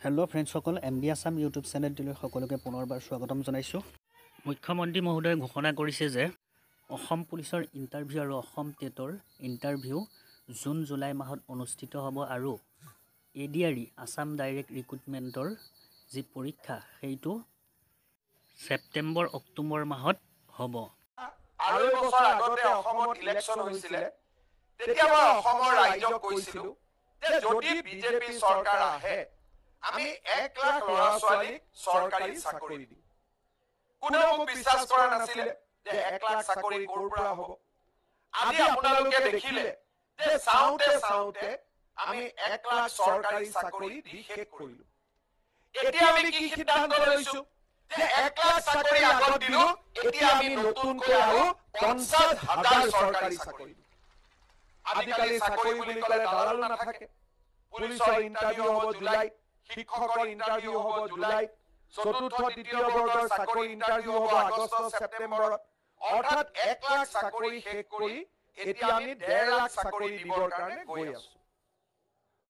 Hello' ফ্ৰেণ্ডসকল, MD Assam YouTube চেনেলটিলৈ সকলোকে পুনৰবাৰ স্বাগতম জনাইছোঁ। মুখ্যমন্ত্ৰী মহোদয়ে ঘোষণা কৰিছে যে অসম পুলিচৰ ইণ্টাৰভিউ আৰু অসম টেটৰ ইণ্টাৰভিউ জুন জুলাই মাহত অনুষ্ঠিত হ'ব আৰু ADRE আছাম ডাইৰেক্ট ৰিক্ৰুটমেণ্টৰ যি পৰীক্ষা সেইটো ছেপ্টেম্বৰ অক্টোবৰ মাহত হ'ব। আৰু বছৰ আগতে অসমত ইলেকশ্যন হৈছিলে, তেতিয়া মই অসমৰ ৰাইজক কৈছিলোঁ যে যদি বিজেপি চৰকাৰ আহে আমি 1 লাখ ল'ৰা ছোৱালীক চৰকাৰী চাকৰি দিম। কোনেও মোক বিশ্বাস কৰা নাছিলে যে 1 লাখ চাকৰি ক'ৰ পৰা হ'ব। আজি আপোনালোকে দেখিলে যে চাওঁতে চাওঁতে আমি 1 লাখ চৰকাৰী চাকৰি দি শেষ কৰিলোঁ। এতিয়া আমি কি সিদ্ধান্ত লৈছোঁ যে 1 লাখ চাকৰি আগত দিলোঁ, এতিয়া আমি নতুনকৈ আৰু 50,000 চৰকাৰী চাকৰি দিম। আজিকালি চাকৰি বুলি ক'লে দালাল নাথাকে। পুলিচৰ ইণ্টাৰভিউ হ'ব জুলাইত, শিক্ষকৰ ইণ্টাৰভিউ হ'ব জুলাইত, চতুৰ্থ তৃতীয় বৰ্গৰ চাকৰি ইণ্টাৰভিউ হ'ব আগষ্ট ছেপ্টেম্বৰত। অৰ্থাৎ 1 লাখ চাকৰি শেষ কৰি এতিয়া আমি 1.5 লাখ চাকৰি দিবৰ কাৰণে গৈ আছোঁ।